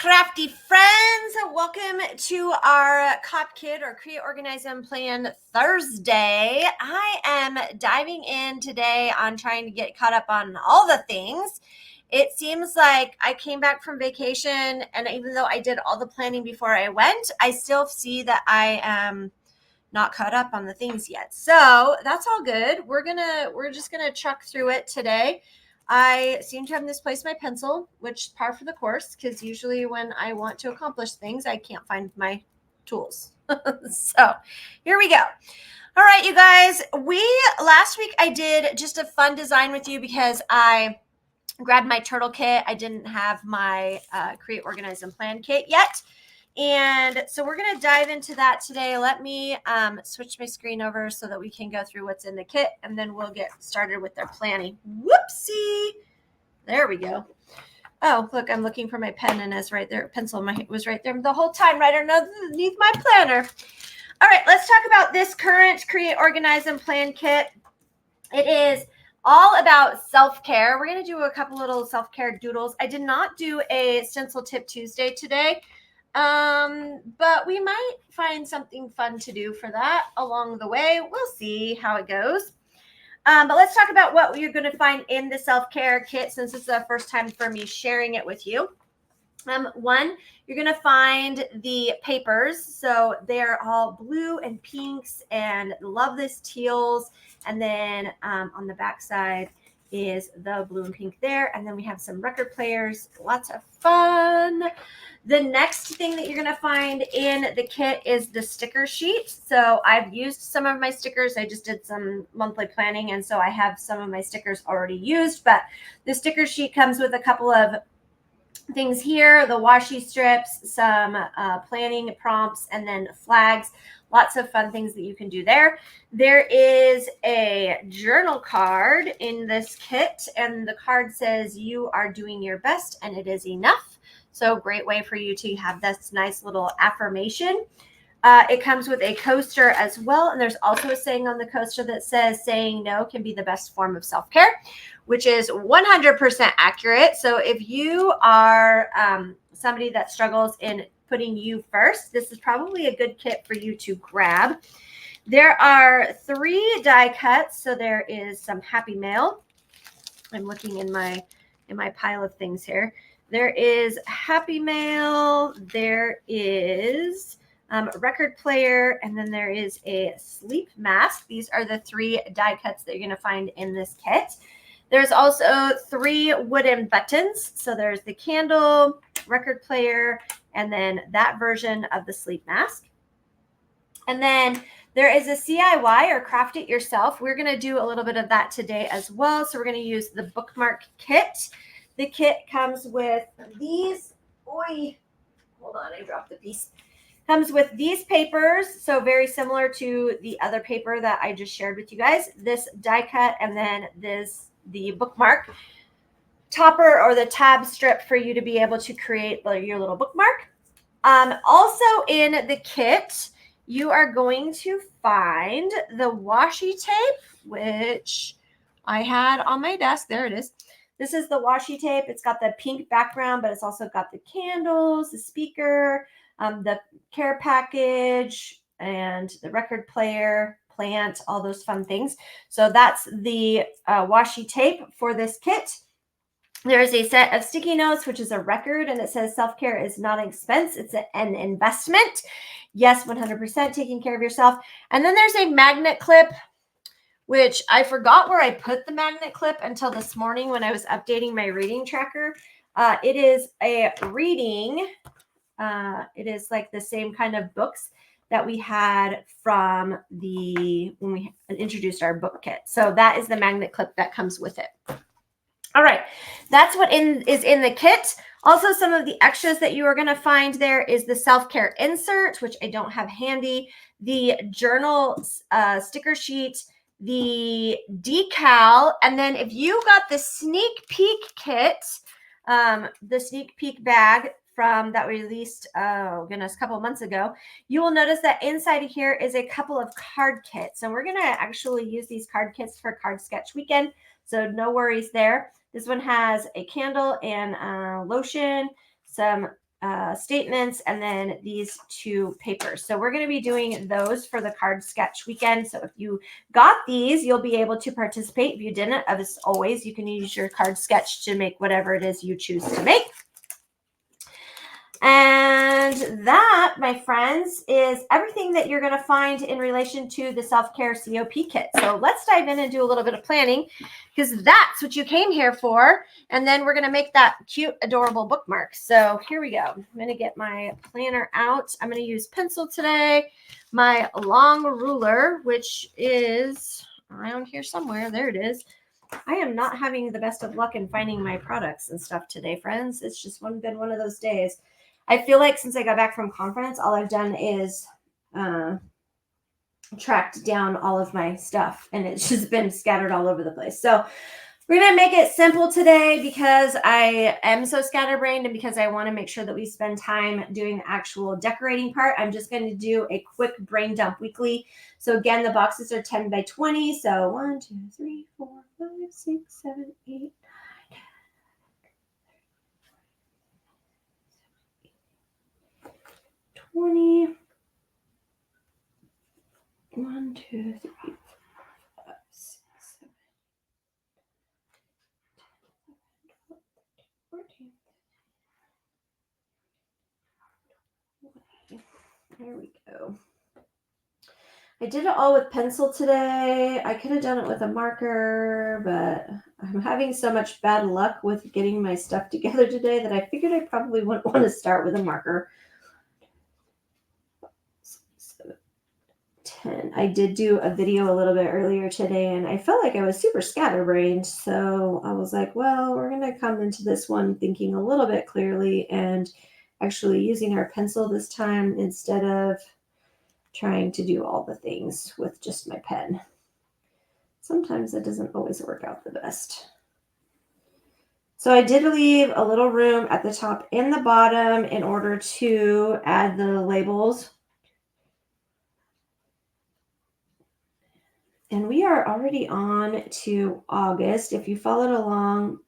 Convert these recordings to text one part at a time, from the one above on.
crafty friends, welcome to our Cop Kid or Create, Organize, and Plan Thursday. I am diving in today on trying to get caught up on all the things. It seems like I came back from vacation, and even though I did all the planning before I went, I still see that I am not caught up on the things yet. So that's all good. We're just gonna truck through it today. I seem to have misplaced my pencil, which par for the course, because usually when I want to accomplish things, I can't find my tools. So here we go. All right, you guys, last week I did just a fun design with you because I grabbed my turtle kit. I didn't have my Create, Organize, and Plan kit yet. And so we're going to dive into that today. Let me switch my screen over so that we can go through what's in the kit, and then we'll get started with their planning. Whoopsie. There we go. Oh, look, I'm looking for my pen, and it's right there. Pencil was right there the whole time, right underneath my planner. All right, let's talk about this current Create, Organize, and Plan kit. It is all about self-care. We're going to do a couple little self-care doodles. I did not do a stencil tip Tuesday today. But we might find something fun to do for that along the way. We'll see how it goes. But let's talk about what you're going to find in the self-care kit, since it's the first time for me sharing it with you. One, you're going to find the papers. So they're all blue and pinks, and love this teals. And then on the back side is the blue and pink there. And then we have some record players. Lots of fun. The next thing that you're going to find in the kit is the sticker sheet. So I've used some of my stickers. I just did some monthly planning, and so I have some of my stickers already used. But the sticker sheet comes with a couple of things here, the washi strips, some planning prompts, and then flags. Lots of fun things that you can do there. There is a journal card in this kit, and the card says, "You are doing your best and it is enough." So great way for you to have this nice little affirmation. It comes with a coaster as well. And there's also a saying on the coaster that says, "Saying no can be the best form of self-care," which is 100% accurate. So if you are somebody that struggles in putting you first, this is probably a good kit for you to grab. There are 3 die cuts. So there is some Happy Mail. I'm looking in my pile of things here. There is Happy Mail, there is record player, and then there is a sleep mask. These are the 3 die cuts that you're going to find in this kit. There's also 3 wooden buttons. So there's the candle, record player, and then that version of the sleep mask. And then there is a CIY, or craft it yourself. We're going to do a little bit of that today as well. So we're going to use the bookmark kit. The kit comes with these, hold on, I dropped the piece. Comes with these papers, so very similar to the other paper that I just shared with you guys. This die cut, and then the bookmark topper, or the tab strip, for you to be able to create your little bookmark. Also in the kit, you are going to find the washi tape, which I had on my desk. There it is. This is the washi tape. It's got the pink background, but it's also got the candles, the speaker, the care package, and the record player, plant, all those fun things. So that's the washi tape for this kit. There is a set of sticky notes, which is a record, and it says self-care is not an expense. It's an investment. Yes, 100% taking care of yourself. And then there's a magnet clip, which I forgot where I put the magnet clip until this morning when I was updating my reading tracker. It is a reading. It is like the same kind of books that we had from when we introduced our book kit. So that is the magnet clip that comes with it. All right, that's what is in the kit. Also, some of the extras that you are going to find there is the self-care insert, which I don't have handy, the journal sticker sheet, the decal, and then if you got the sneak peek kit, the sneak peek bag that we released, a couple of months ago, you will notice that inside of here is a couple of card kits. And we're going to actually use these card kits for Card Sketch Weekend. So no worries there. This one has a candle and lotion, some statements, and then these 2 papers. So we're going to be doing those for the card sketch weekend. So if you got these, you'll be able to participate. If you didn't, as always, you can use your card sketch to make whatever it is you choose to make. And that, my friends, is everything that you're going to find in relation to the self-care COP kit. So let's dive in and do a little bit of planning, because that's what you came here for. And then we're going to make that cute, adorable bookmark. So here we go. I'm going to get my planner out. I'm going to use pencil today. My long ruler, which is around here somewhere. There it is. I am not having the best of luck in finding my products and stuff today, friends. It's just been one of those days. I feel like since I got back from conference, all I've done is tracked down all of my stuff, and it's just been scattered all over the place. So we're going to make it simple today because I am so scatterbrained and because I want to make sure that we spend time doing the actual decorating part. I'm just going to do a quick brain dump weekly. So again, the boxes are 10 by 20. So 1, 2, 3, 4, 5, 6, 7, 8, 20. 1, 2, 3, 4, 5, 6, 7, 12, 13, 14. There we go. I did it all with pencil today. I could have done it with a marker, but I'm having so much bad luck with getting my stuff together today that I figured I probably wouldn't want to start with a marker. 10. I did do a video a little bit earlier today, and I felt like I was super scatterbrained. So I was like, well, we're going to come into this one thinking a little bit clearly and actually using our pencil this time instead of trying to do all the things with just my pen. Sometimes it doesn't always work out the best. So I did leave a little room at the top and the bottom in order to add the labels. And we are already on to August. If you followed along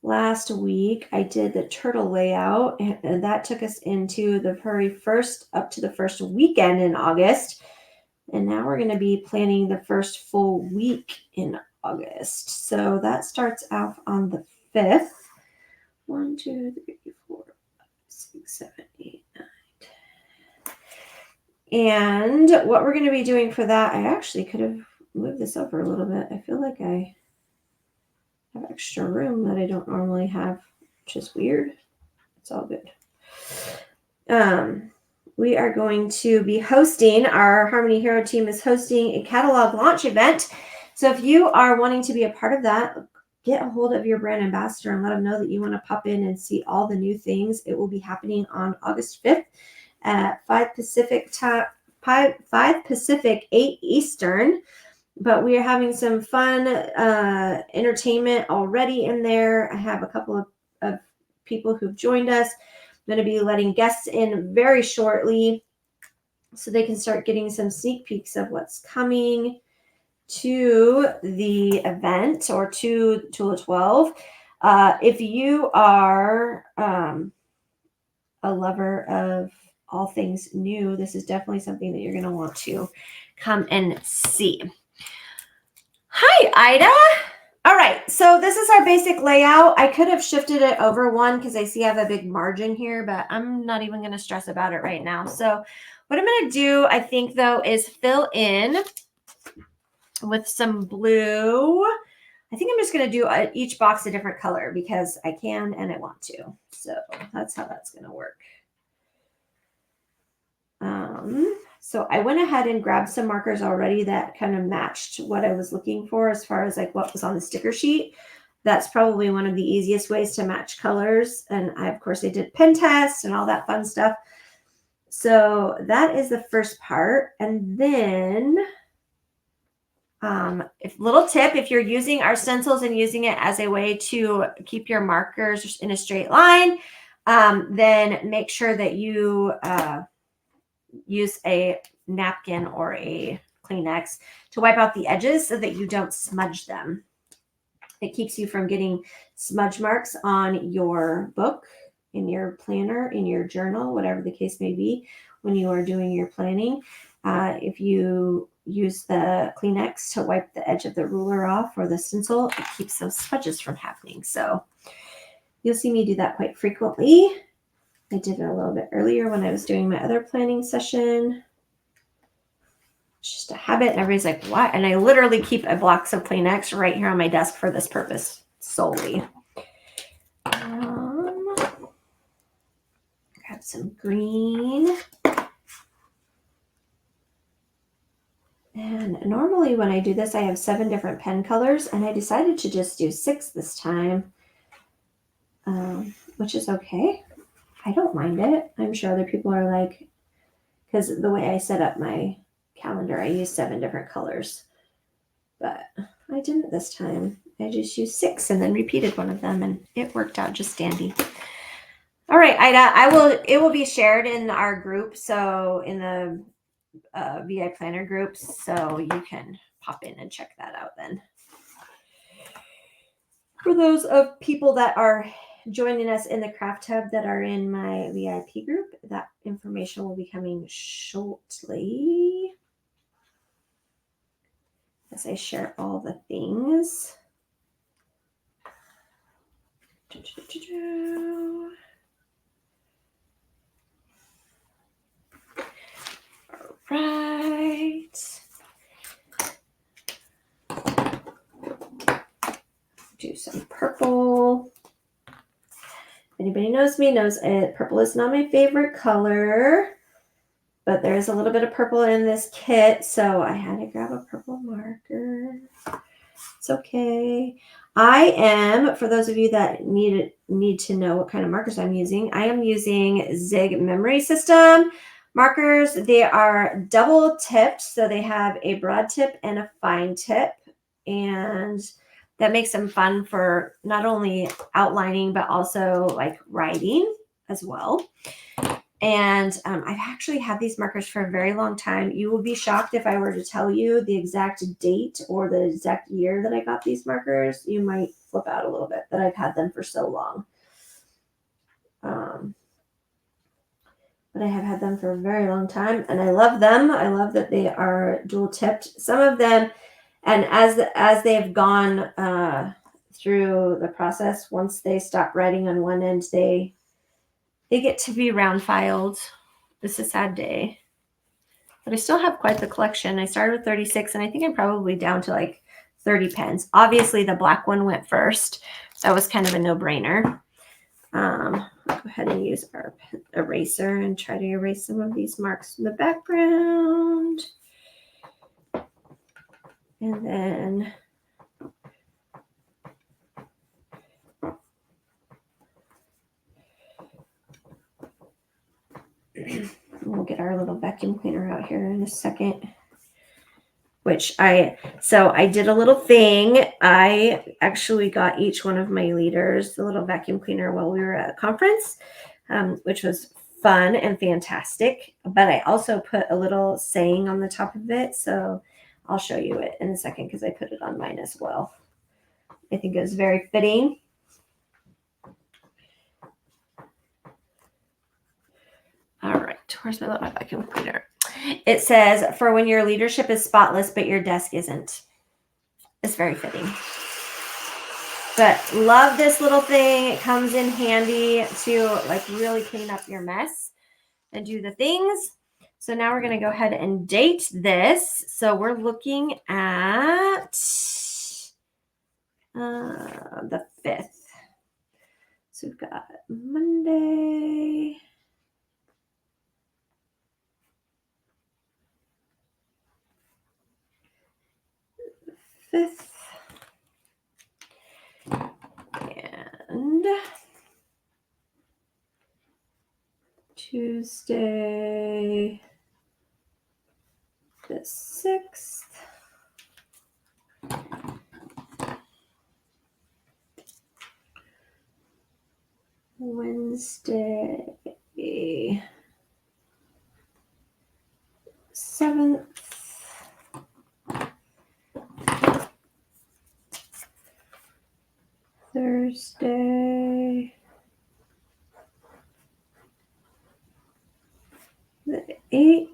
last week, I did the turtle layout, and that took us into the very first, up to the first weekend in August. And now we're going to be planning the first full week in August. So that starts off on the 5th. 1, 2, 3, 4, 5, 6, 7, 8, 9. And what we're going to be doing for that, I actually could have moved this over a little bit. I feel like I have extra room that I don't normally have, which is weird. It's all good. We are going to be hosting, our Harmony Hero team is hosting a catalog launch event. So if you are wanting to be a part of that, get a hold of your brand ambassador and let them know that you want to pop in and see all the new things. It will be happening on August 5th. At 5 Pacific, 8 Eastern. But we are having some fun entertainment already in there. I have a couple of people who've joined us. I'm going to be letting guests in very shortly so they can start getting some sneak peeks of what's coming to the event or to Tula 12. If you are a lover of all things new, this is definitely something that you're going to want to come and see. Hi, Ida. All right, so this is our basic layout. I could have shifted it over one because I see I have a big margin here, but I'm not even going to stress about it right now. So what I'm going to do, I think, though, is fill in with some blue. I think I'm just going to do each box a different color because I can and I want to. So that's how that's going to work. So I went ahead and grabbed some markers already that kind of matched what I was looking for as far as like what was on the sticker sheet. That's probably one of the easiest ways to match colors. And of course, I did pen tests and all that fun stuff. So that is the first part. And then little tip, if you're using our stencils and using it as a way to keep your markers in a straight line, then make sure that you use a napkin or a Kleenex to wipe out the edges so that you don't smudge them. It keeps you from getting smudge marks on your book, in your planner, in your journal, whatever the case may be, when you are doing your planning. If you use the Kleenex to wipe the edge of the ruler off or the stencil, it keeps those smudges from happening. So you'll see me do that quite frequently. I did it a little bit earlier when I was doing my other planning session. It's just a habit. And everybody's like, what? And I literally keep a box of Kleenex right here on my desk for this purpose solely. Grab some green. And normally when I do this, I have 7 different pen colors, and I decided to just do 6 this time, which is okay. I don't mind it. I'm sure other people are like, because the way I set up my calendar, I use 7 different colors, but I didn't this time. I just used 6 and then repeated one of them, and it worked out just dandy. All right, Ida, it will be shared in our group, so in the VI planner groups, so you can pop in and check that out then. For those of people that are joining us in the craft hub that are in my VIP group, that information will be coming shortly as I share all the things. All right. Do some purple. Anybody knows me knows it. Purple is not my favorite color, but there's a little bit of purple in this kit, so I had to grab a purple marker. It's okay. I am, for those of you that need to know what kind of markers I'm using, I am using Zig Memory System markers. They are double tipped, so they have a broad tip and a fine tip, and that makes them fun for not only outlining, but also like writing as well. And I've actually had these markers for a very long time. You will be shocked if I were to tell you the exact date or the exact year that I got these markers. You might flip out a little bit that I've had them for so long. But I have had them for a very long time, and I love them. I love that they are dual tipped. Some of them, and as they've gone through the process, once they stop writing on one end, they get to be round filed. It's a sad day, but I still have quite the collection. I started with 36, and I think I'm probably down to like 30 pens. Obviously, the black one went first. That was kind of a no-brainer. I'll go ahead and use our eraser and try to erase some of these marks in the background. And then we'll get our little vacuum cleaner out here in a second. I did a little thing. I actually got each one of my leaders the little vacuum cleaner while we were at a conference, which was fun and fantastic. But I also put a little saying on the top of it. So I'll show you it in a second because I put it on mine as well. I think it was very fitting. All right, where's my little vacuum cleaner? It says, for when your leadership is spotless, but your desk isn't. It's very fitting. But love this little thing. It comes in handy to like really clean up your mess and do the things. So now we're going to go ahead and date this. So we're looking at the 5th. So we've got Monday. Fifth and Tuesday the 6th. Wednesday 7th. Thursday, the 8th.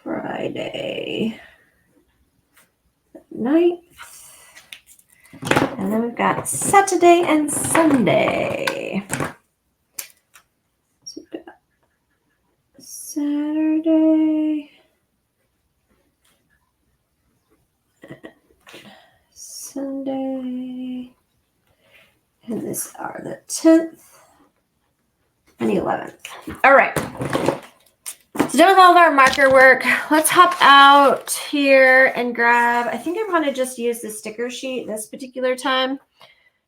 Friday, the 9th. And then we've got Saturday and Sunday. So we've got Saturday, Sunday, and these are the 10th and 11th. All right. So done with all of our marker work. Let's hop out here and grab, I think I want to just use the sticker sheet this particular time,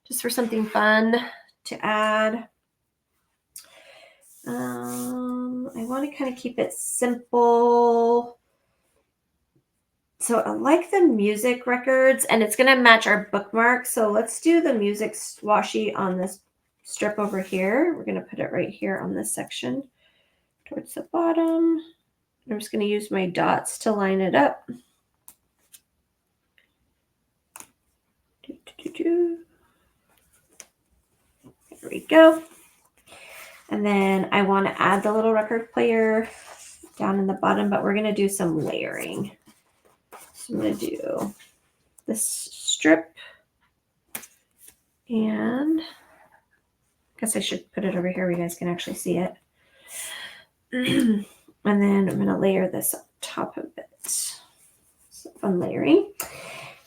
just for something fun to add. I want to kind of keep it simple. So I like the music records, and it's going to match our bookmark. So let's do the music washi on this strip over here. We're going to put it right here on this section towards the bottom. I'm just going to use my dots to line it up. There we go. And then I want to add the little record player down in the bottom, but we're going to do some layering. So I'm going to do this strip, and I guess I should put it over here where you guys can actually see it. And then I'm going to layer this on top of it. So fun layering.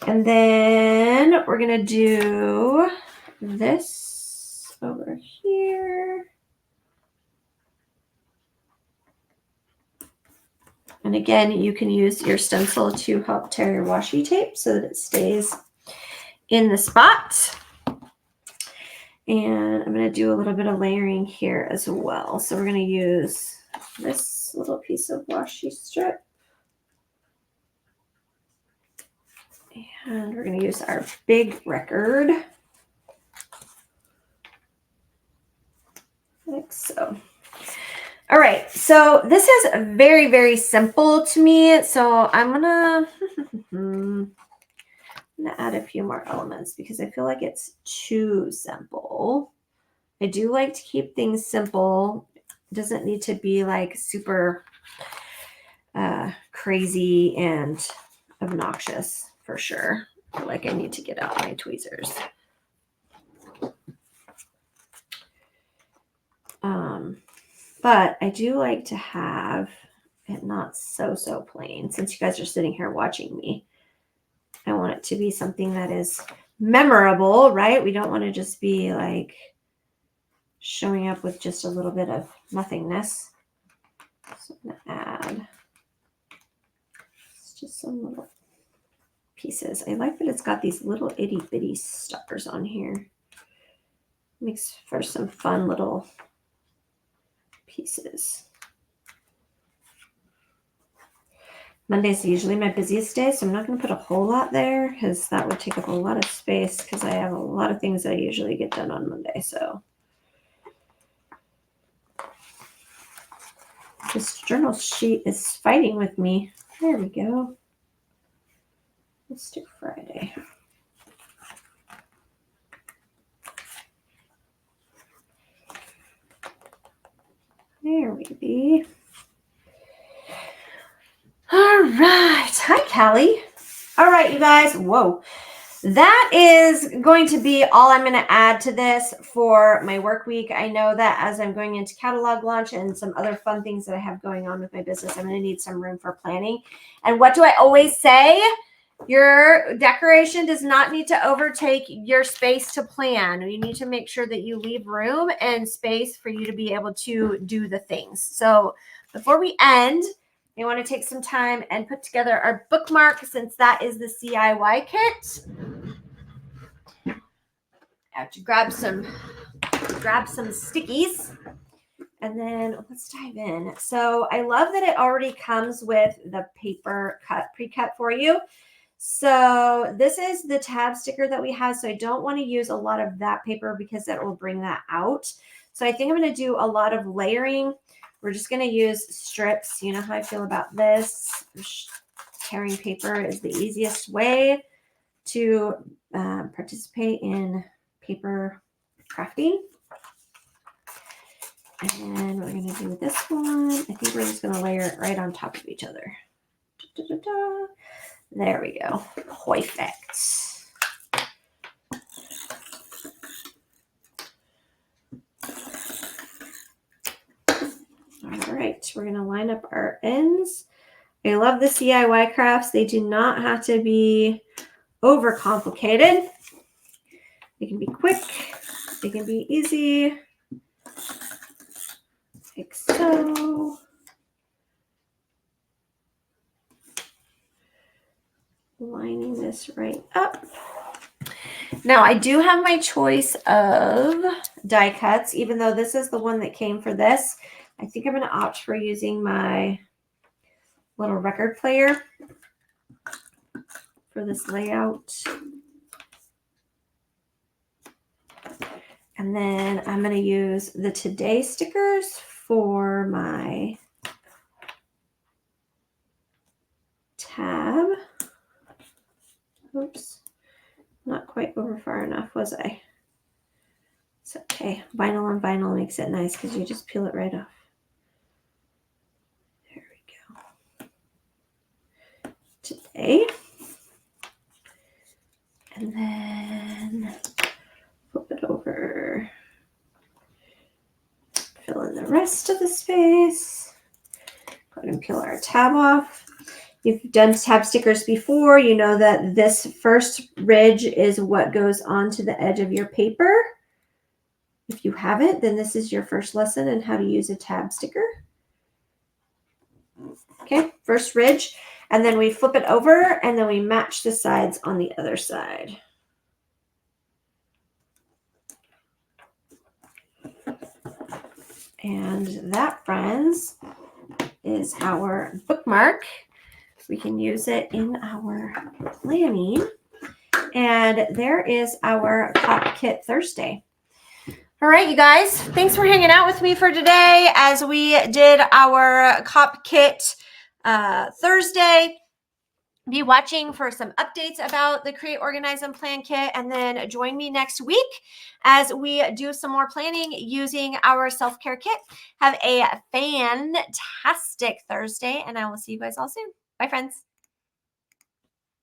And then we're going to do this over here. And again, you can use your stencil to help tear your washi tape so that it stays in the spot. And I'm going to do a little bit of layering here as well. So we're going to use this little piece of washi strip. And we're going to use our big record. Like so. All right, so this is very, very simple to me. So I'm gonna add a few more elements because I feel like it's too simple. I do like to keep things simple. It doesn't need to be like super crazy and obnoxious for sure. I feel like I need to get out my tweezers. But I do like to have it not so plain. Since you guys are sitting here watching me, I want it to be something that is memorable, right? We don't want to just be like showing up with just a little bit of nothingness. So I'm going to add just some little pieces. I like that it's got these little itty bitty stars on here. Makes for some fun little pieces. Monday's usually my busiest day, so I'm not going to put a whole lot there because that would take up a lot of space because I have a lot of things that I usually get done on Monday. So this journal sheet is fighting with me. There we go. Let's do Friday. There we be. All right. Hi, Callie. All right, you guys. Whoa. That is going to be all I'm going to add to this for my work week. I know that as I'm going into catalog launch and some other fun things that I have going on with my business, I'm going to need some room for planning. And what do I always say? Your decoration does not need to overtake your space to plan. You need to make sure that you leave room and space for you to be able to do the things. So before we end, you want to take some time and put together our bookmark since that is the CIY kit. I have to grab some stickies. And then let's dive in. So I love that it already comes with the paper pre-cut for you. So this is the tab sticker that we have. So I don't want to use a lot of that paper because that will bring that out. So I think I'm going to do a lot of layering. We're just going to use strips. You know how I feel about this. tearing paper is the easiest way to participate in paper crafting. And we're going to do this one. I think we're just going to layer it right on top of each other. Da, da, da. There we go. Perfect. All right, we're going to line up our ends. I love the DIY crafts. They do not have to be overcomplicated. They can be quick. They can be easy. Like so. Lining this right up. Now I do have my choice of die cuts, even though this is the one that came for this. I think I'm going to opt for using my little record player for this layout. And then I'm going to use the Today stickers for my tab. Oops, not quite over far enough, was I? It's okay. Vinyl on vinyl makes it nice because you just peel it right off. There we go. Today. And then flip it over. Fill in the rest of the space. Go ahead and peel our tab off. If you've done tab stickers before, you know that this first ridge is what goes onto the edge of your paper. If you haven't, then this is your first lesson in how to use a tab sticker. Okay, first ridge, and then we flip it over and then we match the sides on the other side. And that, friends, is our bookmark. We can use it in our planning. And there is our Cop Kit Thursday. All right, you guys, thanks for hanging out with me for today as we did our Cop Kit Thursday. Be watching for some updates about the Create, Organize, and Plan kit, and then join me next week as we do some more planning using our self-care kit. Have a fantastic Thursday, and I will see you guys all soon. Bye, friends.